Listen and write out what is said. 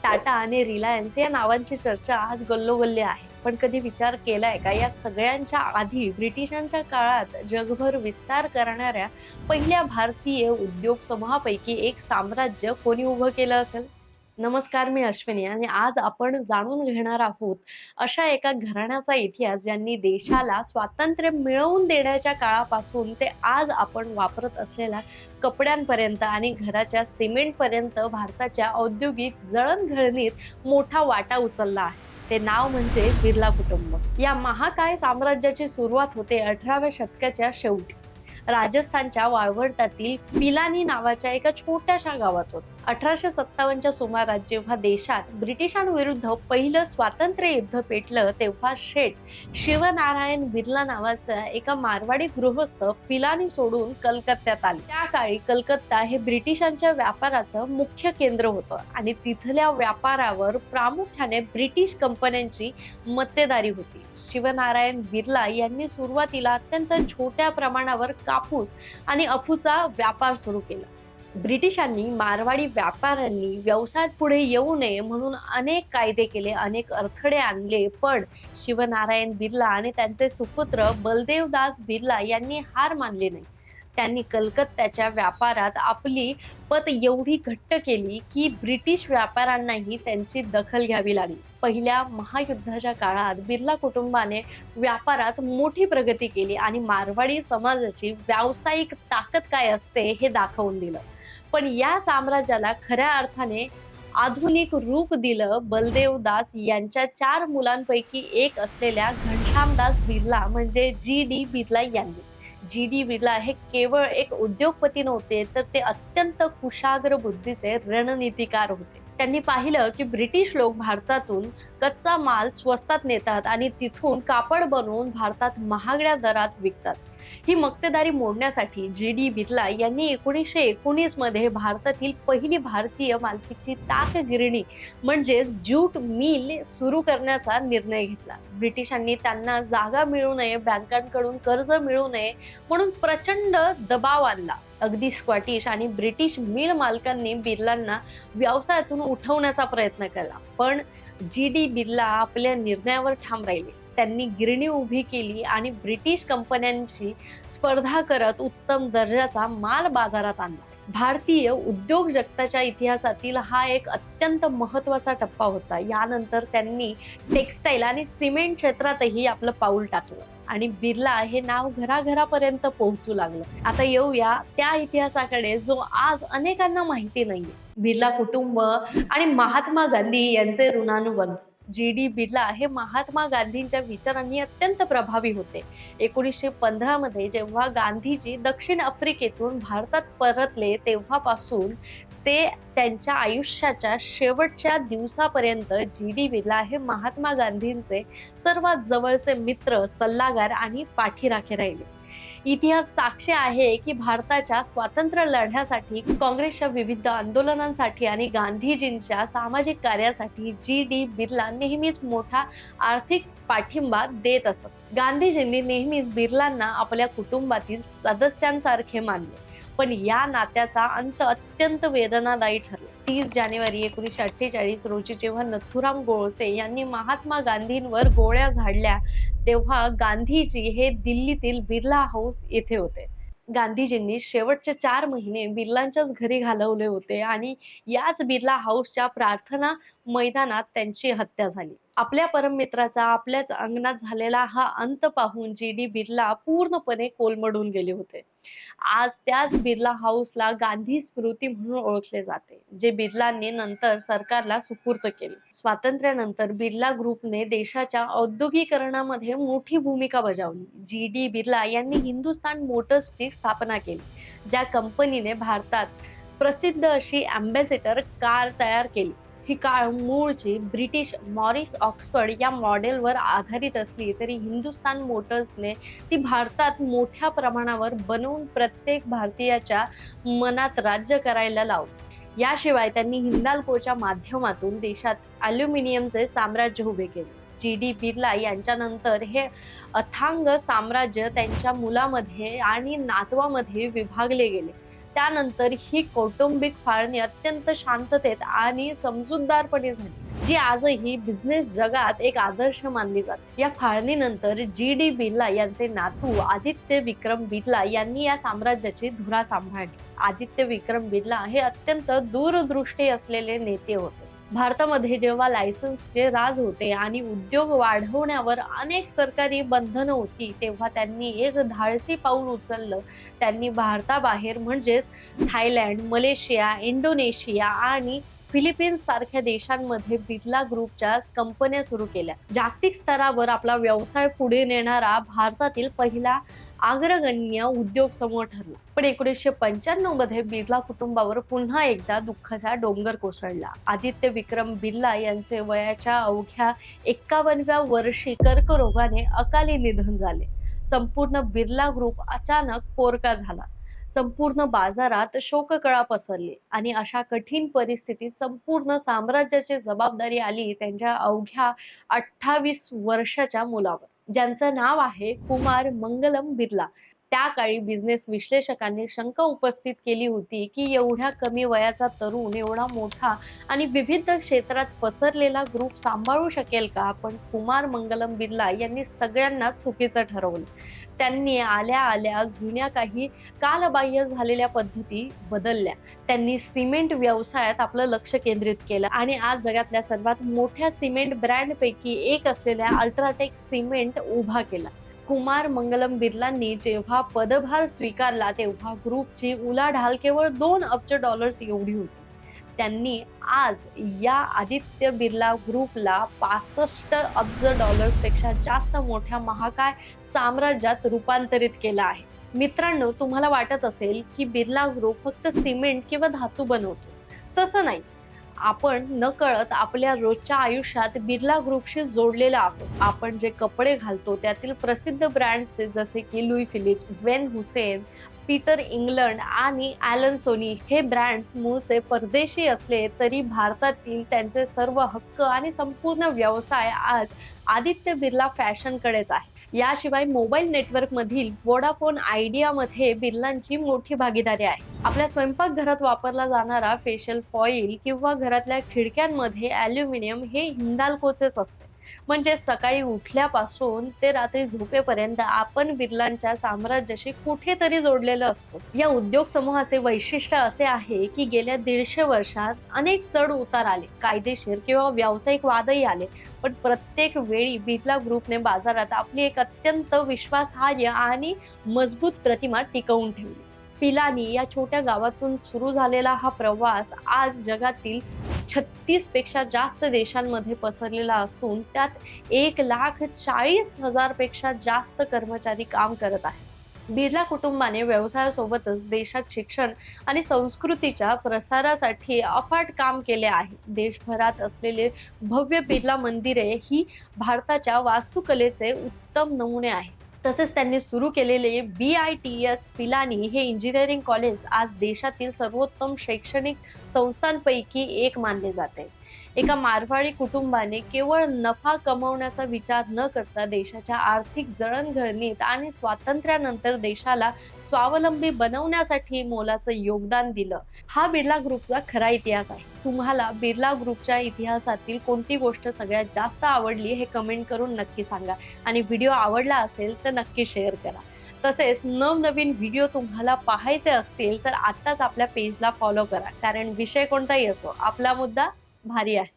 टाटा आणि रिलायन्स या नावांची चर्चा आज गल्लोगल्ली आहे. पण कधी विचार केलाय का या सगळ्यांच्या आधी ब्रिटिशांच्या काळात जगभर विस्तार करणाऱ्या पहिल्या भारतीय उद्योग समूहापैकी एक साम्राज्य कोणी उभं केलं असेल? नमस्कार, मी अश्विनी आणि आज आपण जाणून घेणार आहोत अशा एका घराण्याचा इतिहास ज्यांनी देशाला स्वातंत्र्य मिळवून देण्याच्या काळापासून ते आज आपण वापरत असलेल्या कपड्यांपर्यंत आणि घराच्या सिमेंट पर्यंत भारताच्या औद्योगिक जळणघळणीत मोठा वाटा उचलला आहे. ते नाव म्हणजे बिर्ला कुटुंब. या महाकाय साम्राज्याची सुरुवात होते 18व्या शतकाच्या शेवटी राजस्थानच्या वाळवंटातील पिलानी नावाच्या एका छोट्याशा गावात होत. 1857च्या सुमारास जेव्हा देशात ब्रिटिशांविरुद्ध पहिलं स्वातंत्र्य युद्ध पेटलं तेव्हा शेठ शिवनारायण बिर्ला नावाचा एका मारवाडी गृहस्थ पिलानी सोडून कलकत्त्यात आले. त्या काळी कलकत्ता हे ब्रिटिशांच्या व्यापाराचं मुख्य केंद्र होतं आणि तिथल्या व्यापारावर प्रामुख्याने ब्रिटिश कंपन्यांची मक्तेदारी होती. शिवनारायण बिर्ला यांनी सुरुवातीला अत्यंत छोट्या प्रमाणावर कापूस आणि अफूचा व्यापार सुरू केला. ब्रिटिशांनी मारवाडी व्यापाऱ्यांनी व्यवसायात पुढे येऊ नये म्हणून अनेक कायदे केले, अनेक अडथळे आणले, पण शिवनारायण बिर्ला आणि त्यांचे सुपुत्र बलदेवदास बिर्ला यांनी हार मानली नाही. त्यांनी कलकत्त्याच्या व्यापारात आपली पत एवढी घट्ट केली की ब्रिटिश व्यापाऱ्यांनाही त्यांची दखल घ्यावी लागली. पहिल्या महायुद्धाच्या काळात बिर्ला कुटुंबाने व्यापारात मोठी प्रगती केली आणि मारवाडी समाजाची व्यावसायिक ताकद काय असते हे दाखवून दिलं. पण या साम्राज्याला खऱ्या अर्थाने आधुनिक रूप दिलं बलदेवदास यांच्या 4 मुलांपैकी एक असलेल्या घनश्यामदास बिर्ला म्हणजे जी.डी. बिर्ला यांनी. जी.डी. बिर्ला हे केवळ एक उद्योगपती नव्हते, तर ते अत्यंत कुशाग्र बुद्धीचे रणनीतिकार होते. त्यांनी पाहिलं की ब्रिटिश लोक भारतातून कच्चा माल स्वस्तात नेतात आणि तिथून कापड बनवून भारतात महागड्या दरात विकतात. ही मक्तेदारी मोडण्यासाठी जी.डी. बिर्ला यांनी 1919 मध्ये भारतातील पहिली भारतीय मालकीची ताक गिरणी म्हणजेच ज्यूट मिल सुरू करण्याचा निर्णय घेतला. ब्रिटिशांनी त्यांना जागा मिळू नये, बँकांकडून कर्ज मिळू नये म्हणून प्रचंड दबाव आणला. अगदी स्कॉटिश आणि ब्रिटिश मिल मालकांनी बिर्लांना व्यवसायातून उठवण्याचा प्रयत्न केला, पण जी.डी. बिर्ला आपल्या निर्णयावर ठाम राहिले. त्यांनी गिरणी उभी केली आणि ब्रिटिश कंपन्यांशी स्पर्धा करत उत्तम दर्जाचा माल बाजारात आणला. भारतीय उद्योग जगताच्या इतिहासातील हा एक अत्यंत महत्त्वाचा टप्पा होता. यानंतर त्यांनी टेक्सटाईल आणि सिमेंट क्षेत्रातही आपलं पाऊल टाकलं आणि बिर्ला हे नाव घराघरापर्यंत पोहोचू लागलं. आता येऊया त्या इतिहासाकडे जो आज अनेकांना माहिती नाहीये. बिर्ला कुटुंब आणि महात्मा गांधी यांचे ऋणानुबंध. जी.डी. बिर्ला हे महात्मा गांधींच्या विचारांनी अत्यंत प्रभावी होते. 1915 मध्ये जेव्हा गांधीजी दक्षिण आफ्रिकेतून भारतात परतले तेव्हापासून ते त्यांच्या आयुष्याच्या शेवटच्या दिवसापर्यंत जी.डी. बिर्ला हे महात्मा गांधींचे सर्वात जवळचे मित्र, सल्लागार आणि पाठीराखे राहिले. इतिहास साक्ष आहे की भारताच्या स्वातंत्र्य लढ्यासाठी, काँग्रेसच्या विविध आंदोलनांसाठी आणि गांधीजींच्या सामाजिक कार्यासाठी जी.डी. बिर्ला नेहमीच मोठा आर्थिक पाठिंबा देत असत. गांधीजींनी नेहमीच बिर्लांना आपल्या कुटुंबातील सदस्यांसारखे मानले, पण या नात्याचा अंत अत्यंत वेदनादायी ठरला. 30 जानेवारी 1948 रोजी जेव्हा नथुराम गोडसे यांनी महात्मा गांधींवर गोळ्या झाडल्या तेव्हा गांधीजी हे दिल्लीतील बिर्ला हाऊस येथे होते. गांधीजींनी शेवटचे 4 महिने बिर्लांच्याच घरी घालवले होते आणि याच बिर्ला हाऊसच्या प्रार्थना मैदानात त्यांची हत्या झाली. आपल्या परममित्राचा आपल्याच अंगणात झालेला हा अंत पाहून जी.डी. बिर्ला पूर्णपणे कोलमडून गेले होते. आज त्याच बिर्ला हाऊसला गांधी स्मृती म्हणून ओळखले जाते, जे बिर्लांनी नंतर सरकारला सुपूर्द केले. स्वातंत्र्यानंतर बिर्ला ग्रुपने देशाच्या औद्योगिकरणामध्ये मोठी भूमिका बजावली. जी.डी. बिर्ला यांनी हिंदुस्तान मोटर्सची स्थापना केली, ज्या कंपनीने भारतात प्रसिद्ध अशी अँबॅसेडर कार तयार केली. ही कार मूळची ब्रिटिश मॉरिस ऑक्सफर्ड या मॉडेलवर आधारित असली तरी हिंदुस्तान मोटर्सने ती भारतात मोठ्या प्रमाणावर बनवून प्रत्येक भारतीयाच्या मनात राज्य करायला लावली. याशिवाय त्यांनी हिंदाल्कोच्या माध्यमातून देशात अल्युमिनियमचे साम्राज्य उभे केले. जी.डी. बिर्ला यांच्यानंतर हे अथांग साम्राज्य त्यांच्या मुलामध्ये आणि नातवामध्ये विभागले गेले. त्यानंतर ही कौटुंबिक फाळणी अत्यंत शांततेत आणि समजूतदारपणे झाली, जी आजही बिझनेस जगात एक आदर्श मानली जाते. या फाळणीनंतर जी.डी. बिर्ला यांचे नातू आदित्य विक्रम बिर्ला यांनी या साम्राज्याची धुरा सांभाळली. आदित्य विक्रम बिर्ला हे अत्यंत दूरदृष्टी असलेले नेते होते. भारतामध्ये जेव्हा लायसन्सचे राज होते आणि उद्योग वाढवण्यावर अनेक सरकारी बंधनं होती, तेव्हा त्यांनी एक धाडसी पाऊल उचललं. त्यांनी भारताबाहेर म्हणजेच थायलंड, मलेशिया, इंडोनेशिया आणि फिलिपिन्स सारख्या देशांमध्ये बिर्ला ग्रुपच्या कंपन्या सुरू केल्या. जागतिक स्तरावर आपला व्यवसाय पुढे नेणारा भारतातील पहिला अग्रगण्य उद्योग समूह ठरला. पण 1995 मध्ये बिर्ला कुटुंबावर पुन्हा एकदा दुःखाचा डोंगर कोसळला. आदित्य विक्रम बिर्ला यांचे वयाच्या अवघ्या 51व्या वर्षी कर्करोगाने अकाली निधन झाले. संपूर्ण बिर्ला ग्रुप अचानक पोरका झाला. संपूर्ण बाजारात शोककळा पसरली आणि अशा कठीण परिस्थितीत संपूर्ण साम्राज्याची जबाबदारी आली त्यांच्या अवघ्या 28 वर्षाच्या मुलावर, ज्यांचं नाव आहे कुमार मंगलम बिर्ला. त्या काळी बिझनेस विश्लेषकांनी शंका उपस्थित केली होती की एवढ्या कमी वयाचा तरुण एवढा मोठा आणि विविध क्षेत्रात पसरलेला ग्रुप सांभाळू शकेल का? पण कुमार मंगलम बिर्ला यांनी सगळ्यांना चुकीचं ठरवलं. त्यांनी आल्या आल्या जुन्या काही कालबाह्य झालेल्या पद्धती बदलल्या. त्यांनी सिमेंट व्यवसायात आपलं लक्ष केंद्रित केलं आणि आज जगातल्या सर्वात मोठ्या सिमेंट ब्रँडपैकी एक असलेल्या अल्ट्राटेक सिमेंट उभा केला. कुमार मंगलम बिर्लांनी जेव्हा पदभार स्वीकारला तेव्हा ग्रुपची उलाढाल केवळ $2 अब्ज एवढी होती. त्यांनी आज या आदित्य बिर्ला ग्रुपला $65 अब्ज पेक्षा जास्त मोठ्या महाकाय साम्राज्यात रूपांतरित केलं आहे. मित्रांनो, तुम्हाला वाटत असेल की बिर्ला ग्रुप फक्त सिमेंट किंवा धातू बनवतो. तसं नाही. आपण नकळत आपल्या रोजच्या आयुष्यात बिर्ला ग्रुपशी जोडलेलो आहोत. आपण जे कपडे घालतो त्यातील प्रसिद्ध ब्रँड्स जसे की Louis Philips, Van Heusen, Peter England आणि ॲलन सोनी हे ब्रँड्स मूळचे परदेशी असले तरी भारतातील त्यांचे सर्व हक्क आणि संपूर्ण व्यवसाय आज आदित्य बिर्ला फॅशनकडेच आहे. याशिवाय मोबाईल नेटवर्क मधील वोडाफोन आयडियामध्ये बिर्लांची मोठी भागीदारी आहे. आपल्या स्वयंपाकघरात वापरला जाणारा फेशियल फॉईल किंवा घरातल्या खिडक्यांमध्ये ॲल्युमिनियम हे हिंदाल्कोचेच असते. म्हणजे सकाळी उठल्यापासून ते रात्री झोपेपर्यंत आपण बिर्लांच्या साम्राज्याशी कुठेतरी जोडलेलं असतो. या उद्योग समूहाचे वैशिष्ट्य असे आहे की गेल्या 150 वर्षात अनेक चढ उतार आले, कायदेशीर किंवा व्यावसायिक वादही आले, पण प्रत्येक वेळी बिर्ला ग्रुपने बाजारात आपली एक अत्यंत विश्वासार्ह आणि मजबूत प्रतिमा टिकवून ठेवली. पिलानी या छोट्या गावातून सुरू झालेला हा प्रवास आज जगातील 36 पेक्षा जास्त देशांमध्ये पसरलेला असून त्यात 1,40,000 पेक्षा जास्त कर्मचारी काम करत आहेत. बिर्ला कुटुंबाने व्यवसायासोबतच देशात शिक्षण आणि संस्कृतीच्या प्रसारासाठी अफाट काम केले आहे. देशभरात असलेले भव्य बिर्ला मंदिरे ही भारताच्या वास्तुकलेचे उत्तम नमुने आहेत. तसेच त्यांनी सुरू केलेले BITS पिलानी हे इंजिनिअरिंग कॉलेज आज देशातील सर्वोत्तम शैक्षणिक संस्थांपैकी एक मानले जाते. एका मारवाडी कुटुंबाने केवळ नफा कमवण्याचा विचार न करता देशाच्या आर्थिक जळणघळणीत आणि स्वातंत्र्यानंतर देशाला स्वावलंबी बनवण्यासाठी मोलाचं योगदान दिलं. हा बिर्ला ग्रुपचा खरा इतिहास आहे. तुम्हाला बिर्ला ग्रुपच्या इतिहासातील कोणती गोष्ट सगळ्यात जास्त आवडली हे कमेंट करून नक्की सांगा आणि व्हिडिओ आवडला असेल तर नक्की शेअर करा. तसेच नवनवीन व्हिडिओ तुम्हाला पाहायचे असतील तर आत्ताच आपल्या पेजला फॉलो करा, कारण विषय कोणताही असो आपला मुद्दा भारी आहे.